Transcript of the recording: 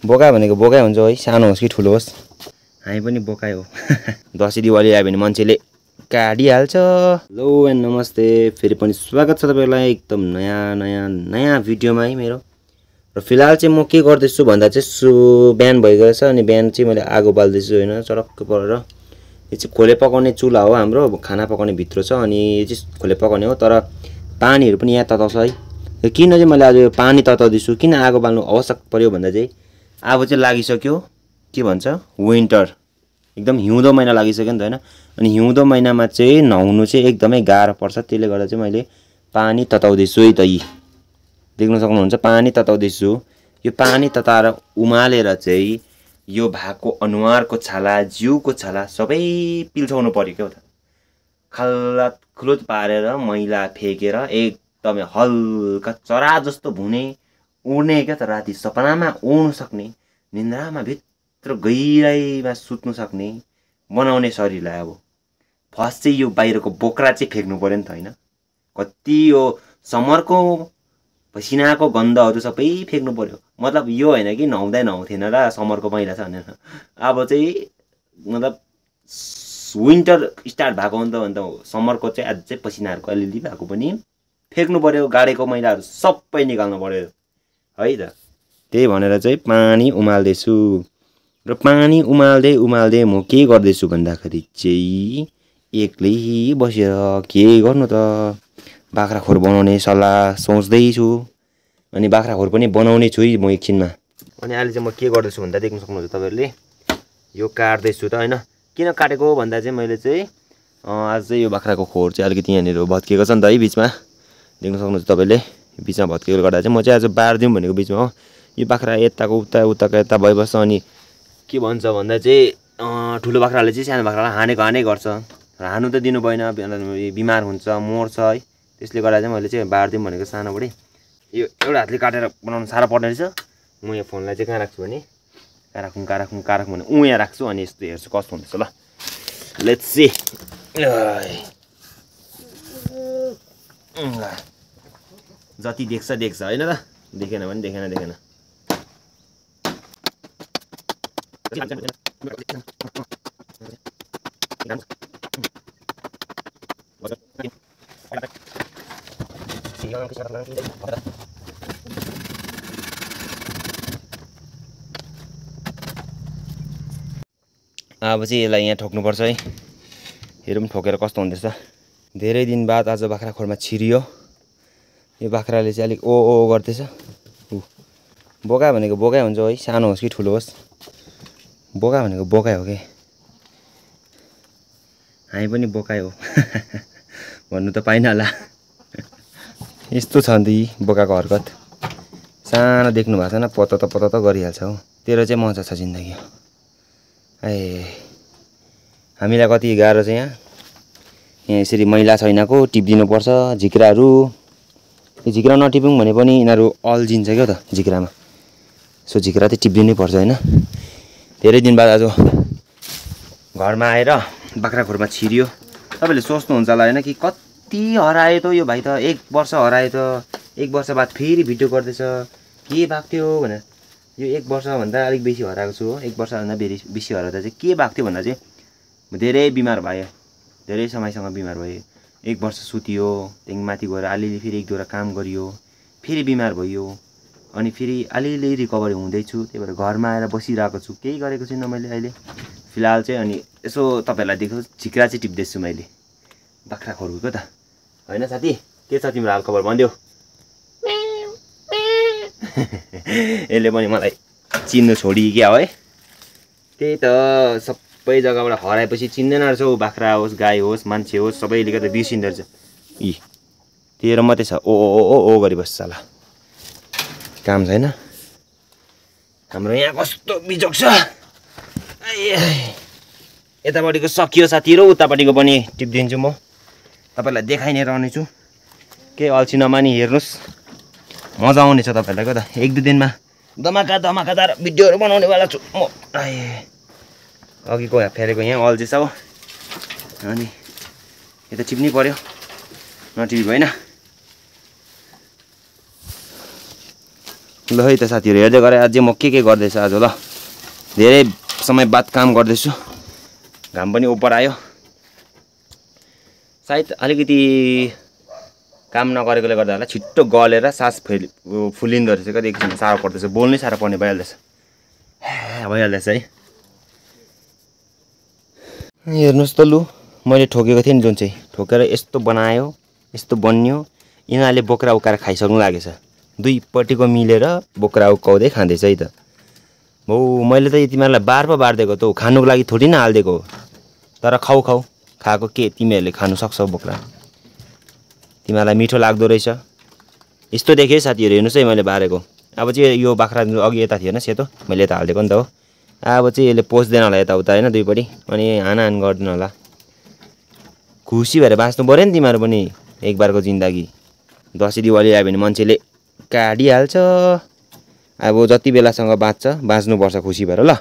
बोका भनेको बोकै हुन्छ है, सानो होस् कि ठुलो होस्, हामी पनि बोकै हो। दसैँ दिवाली आयो भने मान्छेले काटिहाल्छ। हेलो एन्ड नमस्ते, फेरि पनि स्वागत छ तपाईँलाई एकदम नयाँ भिडियोमा है मेरो। र फिलहाल चाहिँ म के गर्दैछु भन्दा चाहिँ बिहान भइगएछ अनि बिहान चाहिँ मैले आगो बाल्दैछु होइन, चटक्क परेर। यो चाहिँ खोले पकाउने चुल्हा हो हाम्रो, खाना पकाउने भित्र छ अनि यो चाहिँ खोले पकाउने हो, तर पानीहरू पनि यहाँ तताउँछ है। किन चाहिँ मैले आज यो पानी तताउँदैछु, किन आगो बाल्नु आवश्यक पर्यो भन्दा चाहिँ अब चाहिँ लागिसक्यो के भन्छ विन्टर, एकदम हिउँदो महिना लागिसक्यो नि त होइन। अनि हिउँदो महिनामा चाहिँ नुहाउनु चाहिँ एकदमै गाह्रो पर्छ, त्यसले गर्दा चाहिँ मैले पानी तताउँदैछु है त। यी देख्न सक्नुहुन्छ पानी तताउँदैछु। यो पानी तताएर उमालेर चाहिँ यो भागको अनुहारको छाला, जिउको छाला सबै पिल्छाउनु पर्यो क्या त। खल्लात खुलुत पारेर मैला फेकेर एकदमै हल्का चरा जस्तो भुने उड्ने क्या त, राति सपनामा उड्नु सक्ने, निन्द्रामा भित्र गहिराइमा सुत्नु सक्ने बनाउने शरीरलाई अब फर्स्ट चाहिँ यो बाहिरको बोक्रा चाहिँ फेक्नु पर्यो नि त होइन। कति यो समरको पसिनाको गन्धहरू सबै फेक्नु पर्यो। मतलब यो होइन कि नुहाउँथेन र समरको मैला छ भनेर, अब चाहिँ मतलब विन्टर स्टार्ट भएको हो नि त, अन्त समरको चाहिँ अझै पसिनाहरूको अलिअलि भएको पनि फेक्नु पर्यो, गाडेको मैलाहरू सबै निकाल्नु पर्यो है त। त्यही भनेर चाहिँ पानी उमाल्दैछु। र पानी उमाल्दै म के गर्दैछु भन्दाखेरि चाहिँ एक्लै बसेर के गर्नु त, बाख्रा खोर बनाउने सल्लाह सोच्दैछु। अनि बाख्रा खोर पनि बनाउने छु है म एकछिनमा। अनि अहिले चाहिँ म के गर्दैछु भन्दा देख्न सक्नुहुन्छ तपाईँहरूले, यो काट्दैछु त होइन। किन काटेको भन्दा चाहिँ मैले चाहिँ आज चाहिँ यो बाख्राको खोर चाहिँ अलिकति यहाँनिर भत्किएको छ नि त है, बिचमा देख्न सक्नुहुन्छ तपाईँले, बिचमा भत्किएकोले गर्दा चाहिँ म चाहिँ आज बारिदिउँ भनेको बिचमा हो। यो बाख्रा यताको उताको यता भइबस्छ अनि के भन्छ भन्दा चाहिँ ठुलो बाख्राले चाहिँ सानो बाख्रालाई हाने गर्छ, र हानु त दिनु भएन, बिमार हुन्छ मर्छ है। त्यसले गर्दा चाहिँ मैले चाहिँ बारिदिउँ भनेको सानोबडे। यो एउटा हातले काटेर बनाउनु साह्रो पर्ने रहेछ। म यो फोनलाई चाहिँ कहाँ राख्छु भने कहाँ राखौँ भने यहाँ राख्छु, अनि यस्तो हेर्छु कस्तो हुँदैछ ल। Let's see. जति देख्छ होइन त, देखेन भने देखेन। अब चाहिँ यसलाई यहाँ ठोक्नुपर्छ है, हेरौँ ठोकेर कस्तो हुँदैछ। धेरै दिन बाद आज बाख्रा खोरमा छिरियो। यो बाख्राले चाहिँ अलिक ओ गर्दैछ। बोका भनेको बोकै हुन्छ है, सानो होस् कि ठुलो होस्, बोका भनेको बोकै हो कि। हामी पनि बोकै हो भन्नु त पाइन होला। यस्तो छ नि बोकाको हरकत, सानो देख्नु भएको छैन, पत गरिहाल्छ हो। तेरो चाहिँ मजा छ जिन्दगी। हामीलाई कति गाह्रो छ यहाँ यसरी मैला छैनको टिपिदिनुपर्छ झिक्राहरू। यो झिक्रा नटिपौँ भने पनि यिनीहरू अल्झिन्छ क्या त झिक्रामा, सो झिक्रा चाहिँ टिपिदिनै पर्छ होइन। धेरै दिन बाद आज घरमा आएर बाख्रा खोरमा छिरियो। तपाईँले सोच्नुहुन्छ होला होइन कि कति हरायो त यो भाइ त, 1 वर्ष हरायो त, 1 वर्ष बाद फेरि भिडियो गर्दैछ, के भएको थियो भनेर। यो 1 वर्षभन्दा अलिक बेसी हराएको छु हो। 1 वर्षभन्दा बेसी हराउँदा चाहिँ के भएको थियो भन्दा चाहिँ धेरै बिमार भयो, धेरै समयसँग बिमार भयो। 1 वर्ष सुतियो, त्यहाँदेखि माथि गएर अलिअलि फेरि 1-2 काम गरियो, फेरि बिमार भयो, अनि फेरि अलिअलि रिकभरी हुँदैछु। त्यही भएर घरमा आएर बसिरहेको छु, केही गरेको छुइनँ मैले अहिले फिलहाल चाहिँ। अनि यसो तपाईँहरूलाई देख्छु झिक्रा चाहिँ टिप्दैछु मैले बाख्रा खोरको त होइन। साथी के छ तिम्रो हाल खबर भनिदेऊ। यसले पनि मलाई चिन्नु छोडी क्या हो है। त्यही त सबै जग्गाबाट हराएपछि चिन्दैन रहेछ हौ, बाख्रा होस् गाई होस् मान्छे होस् सबैले गर्दा बिर्सिँदो रहेछ। तेरो मात्रै छ ओ गरिबस्छ साला, काम छैन। हाम्रो यहाँ कस्तो बिजोग छ। यतापट्टिको सकियो साथीहरू, उतापट्टिको पनि टिपिदिन्छु म, तपाईँलाई देखाइ नै रहनेछु। केही अल्छी नमानी हेर्नुहोस्, मजा आउनेछ तपाईँहरूलाई क्या त। 1-2 दिनमा धमाकादार भिडियोहरू बनाउनेवाला छु म। अघिको फेरेको यहाँ अल्झेछ हो, अनि यता टिप्नै पर्यो, नटिपी भएन। ल है त साथीहरू हेर्दै गरे अझै म के गर्दैछु आज ल धेरै समय बाद काम गर्दैछु घाम पनि उपर आयो सायद अलिकति काम नगरेकोले गर्दा होला छिट्टो गलेर सास फुलिँदो रहेछ कति एकछिन साह्रो पर्दैछ बोल्नै साह्रो पर्ने भइहाल्दैछ है हेर्नुहोस् त लु मैले ठोकेको थिएँ नि जुन चाहिँ ठोकेर यस्तो बनायो यस्तो बन्यो यिनीहरूले बोक्रा उकाएर खाइसक्नु लागेछ दुईपट्टिको मिलेर बोक्रा उकाउँदै खाँदैछ है त हो मैले त तिमीहरूलाई बार पो बारिदिएको त खानुको लागि थोरै न हालिदिएको हो तर खाएको के तिमीहरूले खानु सक्छौ बोक्रा तिमीहरूलाई मिठो लाग्दो रहेछ यस्तो देखेँ साथीहरू हेर्नुहोस् है मैले बारेको अब चाहिँ यो बाख्रा अघि यता थिएन सेतो मैले यता हालिदिएको नि त हो अब चाहिँ यसले पोस्दैन होला यताउता होइन दुईपट्टि अनि हानाहान गर्दैन होला खुसी भएर बाँच्नु पऱ्यो नि तिमीहरू पनि एक बारको जिन्दगी दसैँ दिवाली आयो भने मान्छेले काटिहाल्छ अब जति बेलासँग बाँच्नुपर्छ खुसी भएर ल